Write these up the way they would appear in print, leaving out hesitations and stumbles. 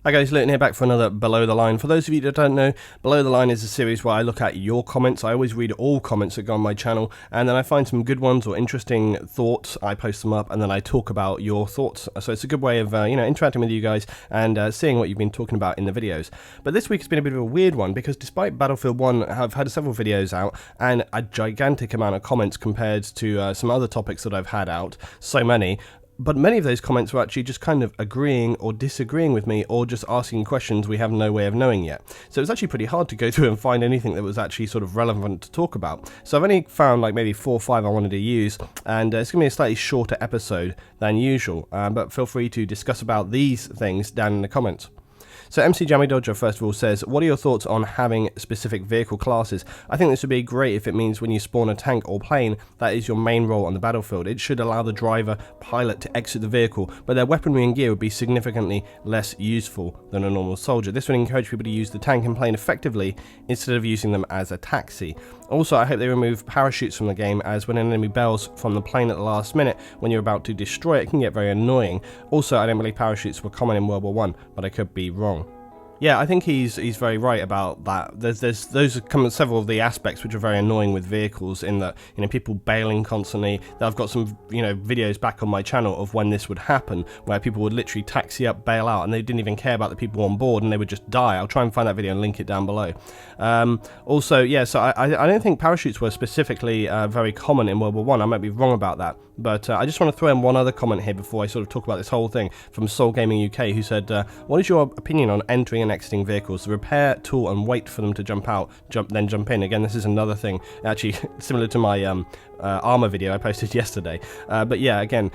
Hi guys, Luton here back for another Below the Line. For those of you that don't know, Below the Line is a series where I look at your comments. I always read all comments that go on my channel, and then I find some good ones or interesting thoughts, I post them up, and then I talk about your thoughts. So it's a good way of interacting with you guys and seeing what you've been talking about in the videos. But this week has been a bit of a weird one, because despite Battlefield 1, I've had several videos out, and a gigantic amount of comments compared to some other topics that I've had out, so many. But many of those comments were actually just kind of agreeing or disagreeing with me, or just asking questions we have no way of knowing yet. So it was actually pretty hard to go through and find anything that was actually sort of relevant to talk about. So I've only found like maybe 4 or 5 I wanted to use, and it's going to be a slightly shorter episode than usual. But feel free to discuss about these things down in the comments. So MC Jammy Dodger first of all says, what are your thoughts on having specific vehicle classes? I think this would be great if it means when you spawn a tank or plane, that is your main role on the battlefield. It should allow the driver, pilot to exit the vehicle, but their weaponry and gear would be significantly less useful than a normal soldier. This would encourage people to use the tank and plane effectively instead of using them as a taxi. Also, I hope they remove parachutes from the game, as when an enemy bails from the plane at the last minute when you're about to destroy it, it can get very annoying. Also, I don't believe parachutes were common in World War I, but I could be wrong. Yeah, I think he's very right about that. Those are several of the aspects which are very annoying with vehicles, in that people bailing constantly. I've got some videos back on my channel of when this would happen, where people would literally taxi up, bail out, and they didn't even care about the people on board, and they would just die. I'll try and find that video and link it down below. Also, yeah, so I don't think parachutes were specifically very common in World War I. I might be wrong about that, but I just want to throw in one other comment here before I sort of talk about this whole thing, from Soul Gaming UK, who said, what is your opinion on entering and exiting vehicles? The repair, tool, and wait for them to jump out, then jump in. Again, this is another thing, actually similar to my armor video I posted yesterday. But yeah, again,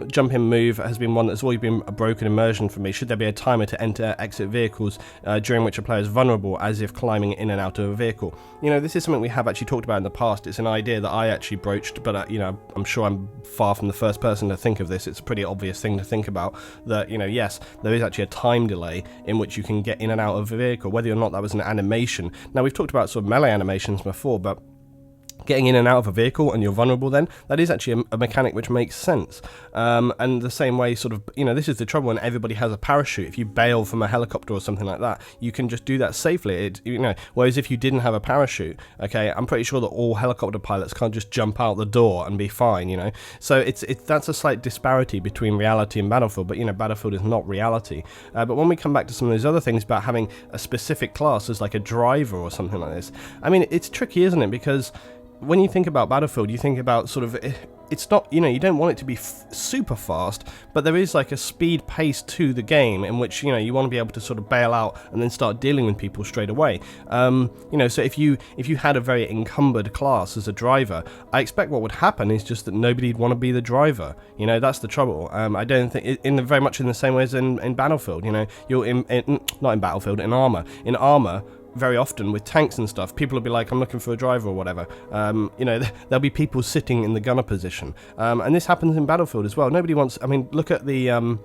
jump in, move has been one that's always been a broken immersion for me. Should there be a timer to enter, exit vehicles during which a player is vulnerable, as if climbing in and out of a vehicle? This is something we have actually talked about in the past. It's an idea that I actually broached, but I'm sure I'm far from the first person to think of this. It's a pretty obvious thing to think about, that yes, there is actually a time delay in which you can get in and out of a vehicle, whether or not that was an animation. Now, we've talked about sort of melee animations before, but getting in and out of a vehicle and you're vulnerable, then that is actually a mechanic which makes sense. And the same way, sort of, this is the trouble when everybody has a parachute. If you bail from a helicopter or something like that, you can just do that safely. Whereas if you didn't have a parachute, okay, I'm pretty sure that all helicopter pilots can't just jump out the door and be fine. So that's a slight disparity between reality and Battlefield, but Battlefield is not reality. But when we come back to some of those other things about having a specific class as like a driver or something like this, it's tricky, isn't it? Because when you think about Battlefield, you think about sort of, it's not, you don't want it to be super fast, but there is like a speed pace to the game in which, you want to be able to sort of bail out and then start dealing with people straight away. So if you had a very encumbered class as a driver, I expect what would happen is just that nobody'd want to be the driver. That's the trouble. I don't think, very much in the same way as in Battlefield, you're not in Battlefield, in Arma. In Arma, very often with tanks and stuff, people will be like, I'm looking for a driver or whatever. There'll be people sitting in the gunner position. And this happens in Battlefield as well. Nobody wants, look at the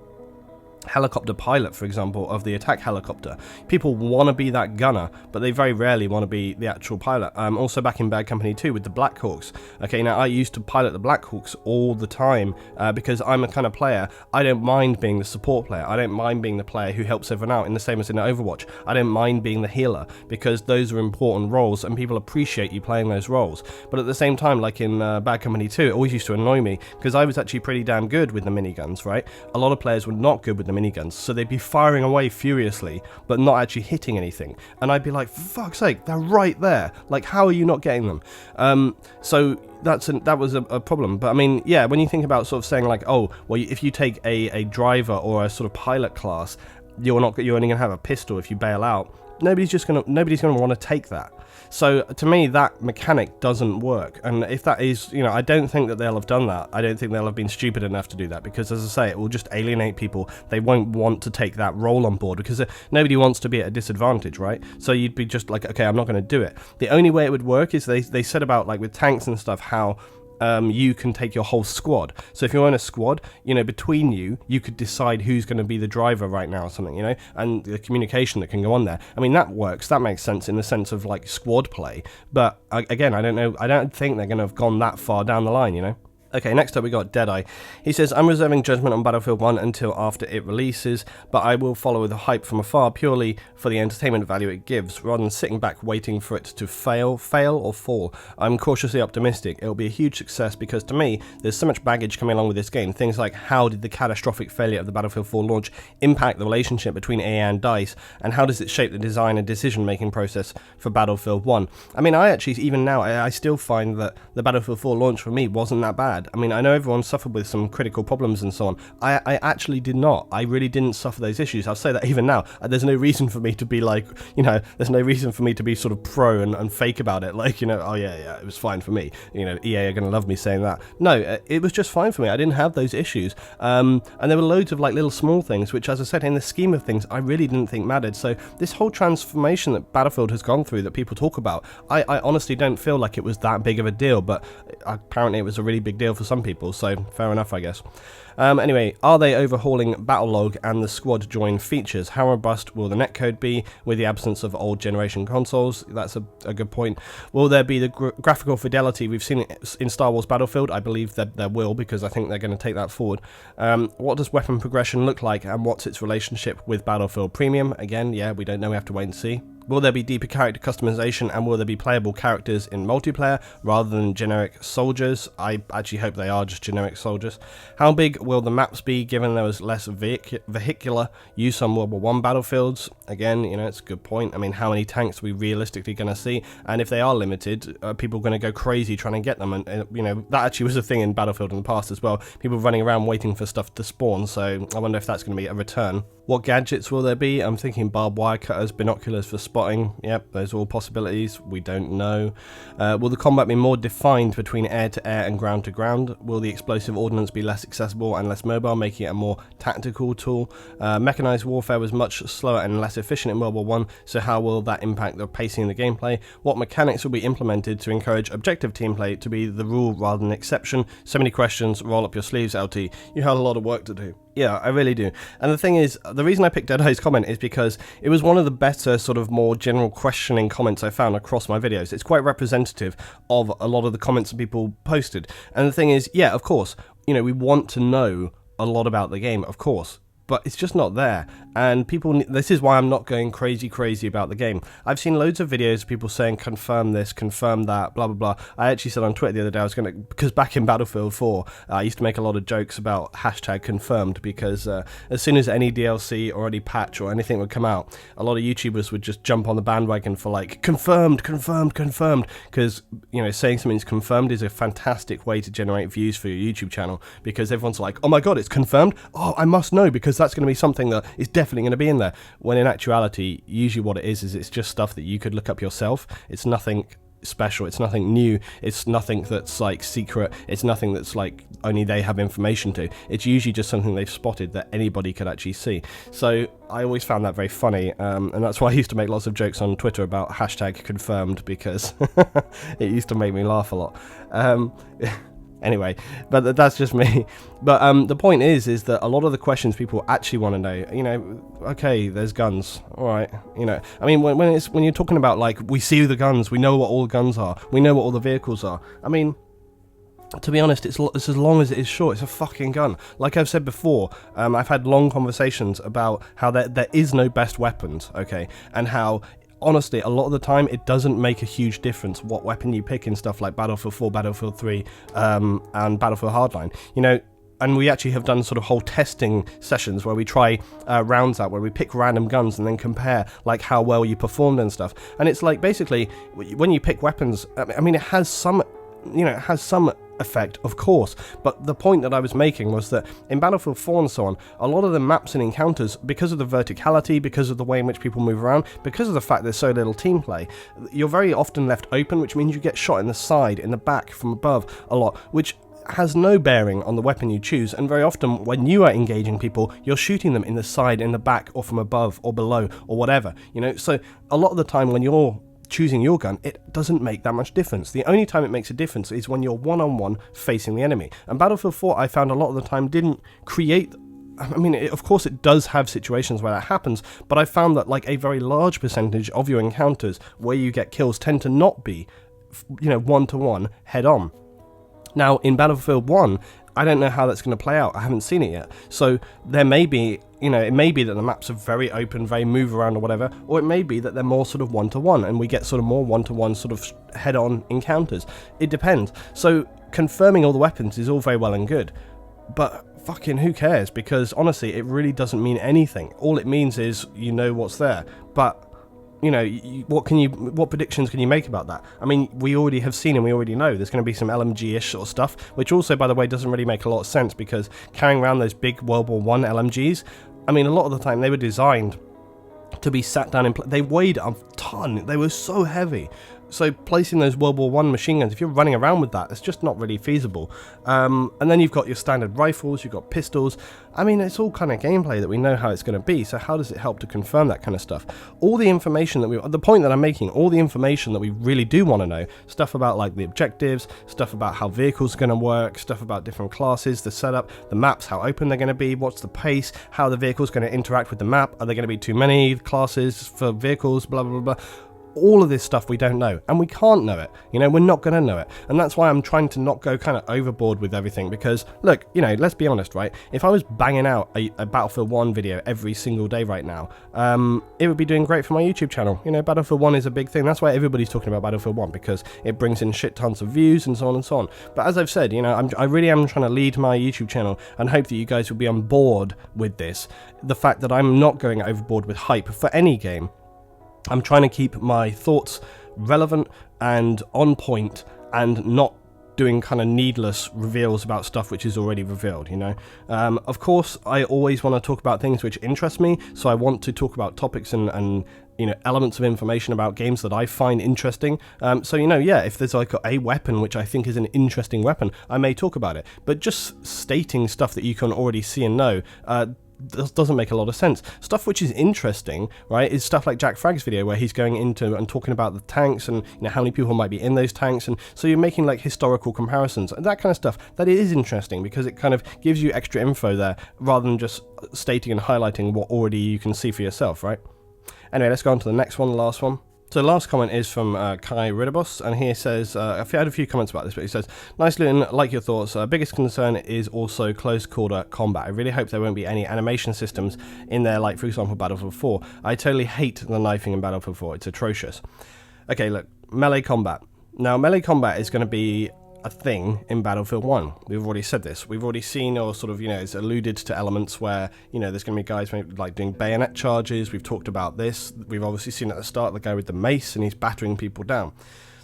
helicopter pilot, for example, of the attack helicopter. People want to be that gunner, but they very rarely want to be the actual pilot. Also back in Bad Company 2 with the Black Hawks. Okay, now I used to pilot the Black Hawks all the time because I'm a kind of player, I don't mind being the support player. I don't mind being the player who helps everyone out, in the same as in Overwatch. I don't mind being the healer, because those are important roles and people appreciate you playing those roles. But at the same time, like in Bad Company 2, it always used to annoy me, because I was actually pretty damn good with the miniguns, right? A lot of players were not good with the miniguns, so they'd be firing away furiously but not actually hitting anything, and I'd be like, for fuck's sake, they're right there, like, how are you not getting them? So that was a problem. But yeah, when you think about sort of saying like, oh well, if you take a driver or a sort of pilot class, you're only gonna have a pistol if you bail out. Nobody's gonna want to take that. So to me, that mechanic doesn't work. And if that is, I don't think that they'll have done that. I don't think they'll have been stupid enough to do that, because, as I say, it will just alienate people. They won't want to take that role on board, because nobody wants to be at a disadvantage, right? So you'd be just like, okay, I'm not going to do it. The only way it would work is they said about, like, with tanks and stuff, how you can take your whole squad. So if you're in a squad, between you could decide who's going to be the driver right now or something, and the communication that can go on there. That works. That makes sense in the sense of like squad play. But again, I don't know. I don't think they're going to have gone that far down the line, Okay, next up we got Deadeye. He says, I'm reserving judgment on Battlefield 1 until after it releases, but I will follow the hype from afar purely for the entertainment value it gives, rather than sitting back waiting for it to fail or fall. I'm cautiously optimistic. It'll be a huge success because to me, there's so much baggage coming along with this game. Things like how did the catastrophic failure of the Battlefield 4 launch impact the relationship between EA and DICE, and how does it shape the design and decision-making process for Battlefield 1? I mean, I actually, even now, I still find that the Battlefield 4 launch for me wasn't that bad. I mean, I know everyone suffered with some critical problems and so on. I actually did not. I really didn't suffer those issues. I'll say that even now. There's no reason for me to be like, there's no reason for me to be sort of pro and fake about it. Like, oh yeah, it was fine for me. EA are going to love me saying that. No, it was just fine for me. I didn't have those issues. And there were loads of like little small things, which, as I said, in the scheme of things, I really didn't think mattered. So this whole transformation that Battlefield has gone through that people talk about, I honestly don't feel like it was that big of a deal, but apparently it was a really big deal for some people, so fair enough, I guess. Anyway, are they overhauling Battlelog and the squad join features? How robust will the netcode be with the absence of old generation consoles? That's a good point. Will there be the graphical fidelity we've seen in Star Wars Battlefield? I believe that there will, because I think they're going to take that forward. What does weapon progression look like, and what's its relationship with Battlefield Premium? Again, yeah, we don't know, we have to wait and see. Will there be deeper character customization, and will there be playable characters in multiplayer rather than generic soldiers? I actually hope they are just generic soldiers. How big will the maps be, given there was less vehicular use on World War 1 battlefields? Again, it's a good point. I mean, how many tanks are we realistically going to see? And if they are limited, are people going to go crazy trying to get them? And that actually was a thing in Battlefield in the past as well. People running around waiting for stuff to spawn, so I wonder if that's going to be a return. What gadgets will there be? I'm thinking barbed wire cutters, binoculars for spotting. Yep, those are all possibilities. We don't know. Will the combat be more defined between air-to-air and ground-to-ground? Will the explosive ordnance be less accessible and less mobile, making it a more tactical tool? Mechanized warfare was much slower and less efficient in World War 1, so how will that impact the pacing of the gameplay? What mechanics will be implemented to encourage objective team play to be the rule rather than exception? So many questions. Roll up your sleeves, LT. You had a lot of work to do. Yeah, I really do. And the thing is, the reason I picked Deadeye's comment is because it was one of the better, sort of more general questioning comments I found across my videos. It's quite representative of a lot of the comments that people posted. And the thing is, yeah, of course, we want to know a lot about the game, of course. But it's just not there, and this is why I'm not going crazy about the game. I've seen loads of videos of people saying confirm this, confirm that, blah blah blah. I actually said on Twitter the other day I was going to, because back in Battlefield 4 I used to make a lot of jokes about #confirmed, because as soon as any DLC or any patch or anything would come out, a lot of YouTubers would just jump on the bandwagon for like confirmed, because saying something's confirmed is a fantastic way to generate views for your YouTube channel, because everyone's like, oh my god, it's confirmed, oh I must know, because that's going to be something that is definitely going to be in there, when in actuality usually what it is it's just stuff that you could look up yourself. It's nothing special, it's nothing new, it's nothing that's like secret, it's nothing that's like only they have information to. It's usually just something they've spotted that anybody could actually see. So I always found that very funny, and that's why I used to make lots of jokes on Twitter about #confirmed, because it used to make me laugh a lot. Anyway, but that's just me. But the point is that a lot of the questions people actually want to know, okay, there's guns, all right, I mean, when you're talking about like, we see the guns, we know what all the guns are, we know what all the vehicles are. I mean, to be honest, it's as long as it is short, it's a fucking gun. Like I've said before, I've had long conversations about how there is no best weapons, okay, and how honestly, a lot of the time, it doesn't make a huge difference what weapon you pick in stuff like Battlefield 4, Battlefield 3, and Battlefield Hardline. And we actually have done sort of whole testing sessions where we try rounds out, where we pick random guns and then compare like how well you performed and stuff. And it's like, basically, when you pick weapons, I mean, it has some effect, of course, but the point that I was making was that in Battlefield 4 and so on, a lot of the maps and encounters, because of the verticality, because of the way in which people move around, because of the fact there's so little team play, you're very often left open, which means you get shot in the side, in the back, from above a lot, which has no bearing on the weapon you choose. And very often when you are engaging people, you're shooting them in the side, in the back, or from above or below or whatever, so a lot of the time when you're choosing your gun, it doesn't make that much difference. The only time it makes a difference is when you're one-on-one facing the enemy. And Battlefield 4, I found a lot of the time didn't create, I mean, of course it does have situations where that happens, but I found that like a very large percentage of your encounters where you get kills tend to not be, one-to-one head-on. Now, in Battlefield 1, I don't know how that's going to play out. I haven't seen it yet. So there may be, it may be that the maps are very open, very move around or whatever, or it may be that they're more sort of one-to-one and we get sort of more one-to-one sort of head-on encounters. It depends. So confirming all the weapons is all very well and good, but fucking who cares? Because honestly, it really doesn't mean anything. All it means is you know what's there. But what predictions can you make about that? I mean, we already have seen and we already know there's going to be some LMG-ish sort of stuff, which also, by the way, doesn't really make a lot of sense because carrying around those big World War I LMGs, I mean, a lot of the time they were designed to be sat down they weighed a ton. They were so heavy. So placing those World War I machine guns, if you're running around with that, it's just not really feasible. And then you've got your standard rifles, you've got pistols. I mean, it's all kind of gameplay that we know how it's going to be. So how does it help to confirm that kind of stuff? All the information that the point that I'm making, all the information that we really do want to know, stuff about like the objectives, stuff about how vehicles are going to work, stuff about different classes, the setup, the maps, how open they're going to be, what's the pace, how the vehicle's going to interact with the map, are there going to be too many classes for vehicles, blah, blah, blah, blah. All of this stuff we don't know, and we can't know it. We're not going to know it, and that's why I'm trying to not go kind of overboard with everything, because look, let's be honest, right? If I was banging out a Battlefield 1 video every single day right now, it would be doing great for my YouTube channel. Battlefield 1 is a big thing. That's why everybody's talking about Battlefield 1, because it brings in shit tons of views and so on and so on. But as I've said, I really am trying to lead my YouTube channel and hope that you guys will be on board with this. The fact that I'm not going overboard with hype for any game. I'm trying to keep my thoughts relevant and on point and not doing kind of needless reveals about stuff which is already revealed, Of course, I always want to talk about things which interest me, so I want to talk about topics and elements of information about games that I find interesting. If there's like a weapon which I think is an interesting weapon, I may talk about it. But just stating stuff that you can already see and know, doesn't make a lot of sense. Stuff which is interesting, right, is stuff like Jack Fragg's video where he's going into and talking about the tanks and how many people might be in those tanks, and so you're making like historical comparisons and that kind of stuff. That is interesting because it kind of gives you extra info there rather than just stating and highlighting what already you can see for yourself, right? Anyway, let's go on to the next one, the last one. So the last comment is from Kai Ridabos, and he says, I've had a few comments about this, but he says, nice Luton, like your thoughts. Biggest concern is also close quarter combat. I really hope there won't be any animation systems in there, like, for example, Battlefield 4. I totally hate the knifing in Battlefield 4. It's atrocious. Okay, look, melee combat. Now, melee combat is going to be a thing in Battlefield 1. We've already said this. We've already seen, or sort of, it's alluded to elements where, there's going to be guys like doing bayonet charges. We've talked about this. We've obviously seen at the start the guy with the mace and he's battering people down.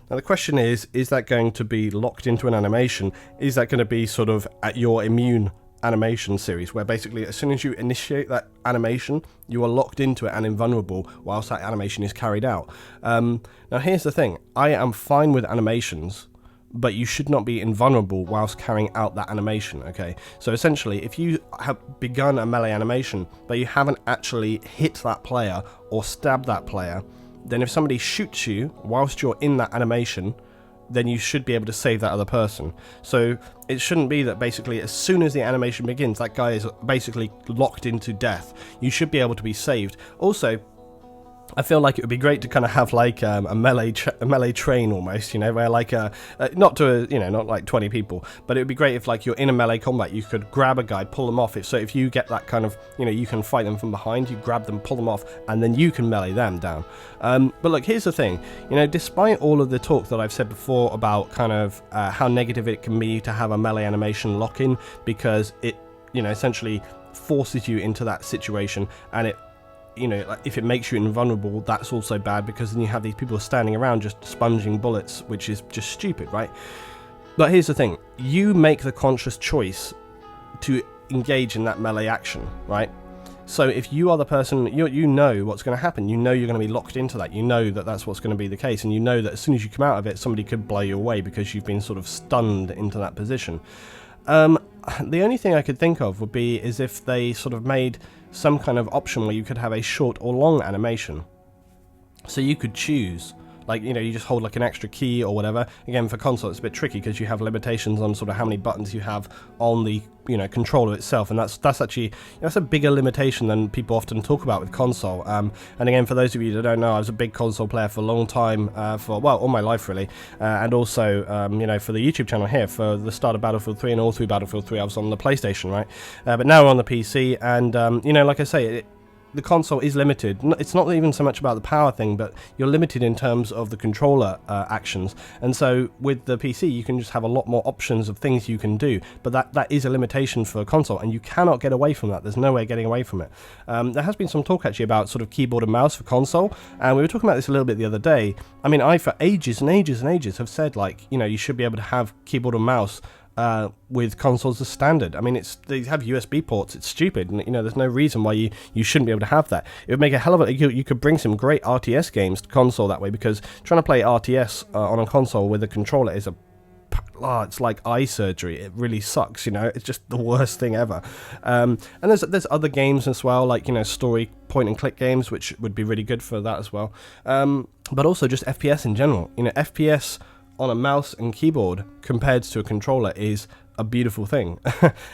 Now the question is that going to be locked into an animation? Is that going to be sort of at your immune animation series, where basically as soon as you initiate that animation, you are locked into it and invulnerable whilst that animation is carried out? Now here's the thing. I am fine with animations, but you should not be invulnerable whilst carrying out that animation, okay? So essentially, if you have begun a melee animation, but you haven't actually hit that player or stabbed that player, then if somebody shoots you whilst you're in that animation, then you should be able to save that other person. So it shouldn't be that basically as soon as the animation begins, that guy is basically locked into death. You should be able to be saved. Also, I feel like it would be great to kind of have like a melee train almost, where like not like 20 people, but it would be great if like you're in a melee combat, you could grab a guy, pull them off. So if you get that kind of, you can fight them from behind, you grab them, pull them off, and then you can melee them down. But look, here's the thing, despite all of the talk that I've said before about kind of how negative it can be to have a melee animation lock-in, because it, essentially forces you into that situation, and it, like if it makes you invulnerable, that's also bad, because then you have these people standing around just sponging bullets, which is just stupid, right? But here's the thing, you make the conscious choice to engage in that melee action, right? So if you are the person, you know what's going to happen, you're going to be locked into that, that that's what's going to be the case, and that as soon as you come out of it, somebody could blow you away because you've been sort of stunned into that position. The only thing I could think of would be is if they sort of made some kind of option where you could have a short or long animation. So you could choose like, you know, you just hold like an extra key or whatever. Again, for console it's a bit tricky because you have limitations on sort of how many buttons you have on the, you know, controller itself, and that's actually, that's a bigger limitation than people often talk about with console. And again, for those of you that don't know, I was a big console player for a long time, for, well, all my life really, and also, you know, for the YouTube channel here, for the start of Battlefield 3 and all through Battlefield 3 I was on the PlayStation, right? But now we're on the PC, and you know, like I say, the console is limited. It's not even so much about the power thing, but you're limited in terms of the controller actions. And so with the PC, you can just have a lot more options of things you can do. But that is a limitation for a console, and you cannot get away from that. There's no way getting away from it. There has been some talk actually about sort of keyboard and mouse for console, and we were talking about this a little bit the other day. I mean, I for ages and ages and ages have said, like, you know, you should be able to have keyboard and mouse with consoles as standard. I mean, they have USB ports. It's stupid, and you know, there's no reason why you shouldn't be able to have that. It would make a hell of a, you could bring some great RTS games to console that way, because trying to play RTS on a console with a controller is it's like eye surgery. It really sucks, you know. It's just the worst thing ever. And there's other games as well, like, you know, story point and click games, which would be really good for that as well. But also just FPS in general. You know, FPS on a mouse and keyboard compared to a controller is a beautiful thing.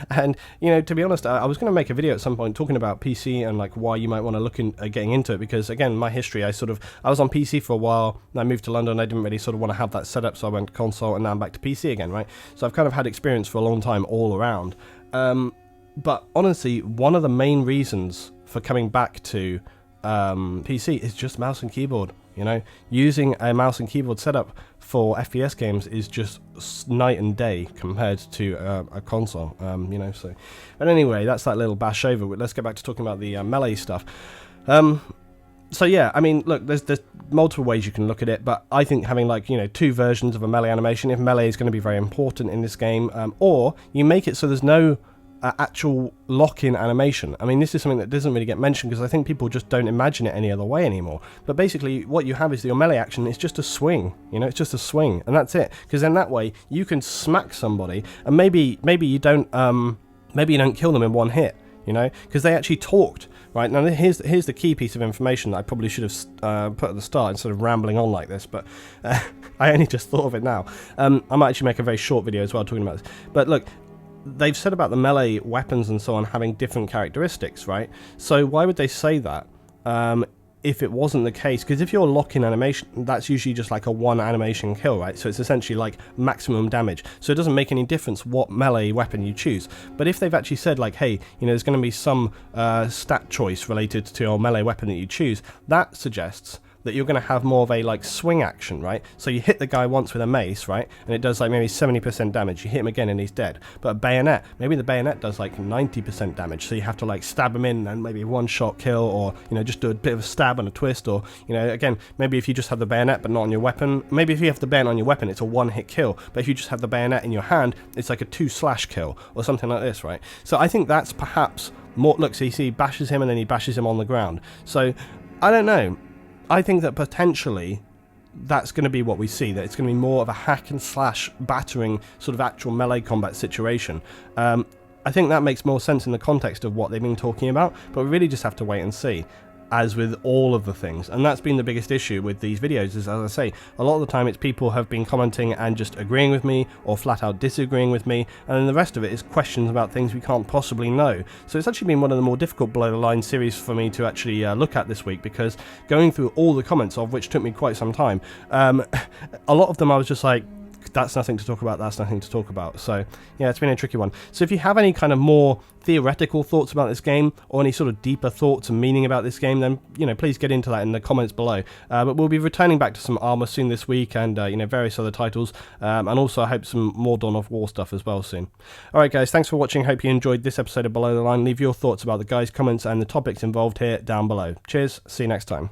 And, you know, to be honest, I was going to make a video at some point talking about PC and like why you might want to look at getting into it, because again, my history, I was on PC for a while, and I moved to London. I didn't really sort of want to have that setup, so I went to console, and now I'm back to PC again, right? So I've kind of had experience for a long time all around. But honestly, one of the main reasons for coming back to PC is just mouse and keyboard. You know, using a mouse and keyboard setup for FPS games is just night and day compared to a console. You know, so. But anyway, that's that little bash over. Let's get back to talking about the Melee stuff. So yeah, I mean, look, there's multiple ways you can look at it, but I think having, like, you know, two versions of a Melee animation, if Melee is going to be very important in this game, or you make it so there's no actual lock-in animation. I mean, this is something that doesn't really get mentioned because I think people just don't imagine it any other way anymore. But basically, what you have is your melee action is just a swing. You know, it's just a swing, and that's it. Because then that way you can smack somebody, and maybe you don't kill them in one hit. You know, because they actually talked. Right, now here's the key piece of information that I probably should have put at the start instead of rambling on like this, but I only just thought of it now. I might actually make a very short video as well talking about this. But look, they've said about the melee weapons and so on having different characteristics, right? So why would they say that if it wasn't the case? Because if you're lock-in animation, that's usually just like a one animation kill, right? So it's essentially like maximum damage. So it doesn't make any difference what melee weapon you choose. But if they've actually said, like, hey, you know, there's going to be some stat choice related to your melee weapon that you choose, that suggests that you're going to have more of a, like, swing action, right? So you hit the guy once with a mace, right? And it does like maybe 70% damage. You hit him again and he's dead. But a bayonet, maybe the bayonet does like 90% damage. So you have to like stab him in and maybe one shot kill, or, you know, just do a bit of a stab and a twist, or, you know, again, maybe if you just have the bayonet but not on your weapon, maybe if you have the bayonet on your weapon, it's a one hit kill. But if you just have the bayonet in your hand, it's like a 2/ kill or something like this, right? So I think that's perhaps more, look, so he bashes him and then he bashes him on the ground. So I don't know. I think that potentially that's going to be what we see, that it's going to be more of a hack and slash battering sort of actual melee combat situation. I think that makes more sense in the context of what they've been talking about, but we really just have to wait and see, as with all of the things. And that's been the biggest issue with these videos, is, as I say, a lot of the time it's people have been commenting and just agreeing with me or flat out disagreeing with me, and then the rest of it is questions about things we can't possibly know. So it's actually been one of the more difficult below the line series for me to actually look at this week, because going through all the comments, of which took me quite some time, a lot of them I was just like, that's nothing to talk about, that's nothing to talk about. So yeah, it's been a tricky one. So if you have any kind of more theoretical thoughts about this game, or any sort of deeper thoughts and meaning about this game, then, you know, please get into that in the comments below. But we'll be returning back to some Arma soon this week, and you know, various other titles, and also I hope some more Dawn of War stuff as well soon. Alright guys, thanks for watching. Hope you enjoyed this episode of Below the Line. Leave your thoughts about the guys' comments and the topics involved here down below. Cheers, see you next time.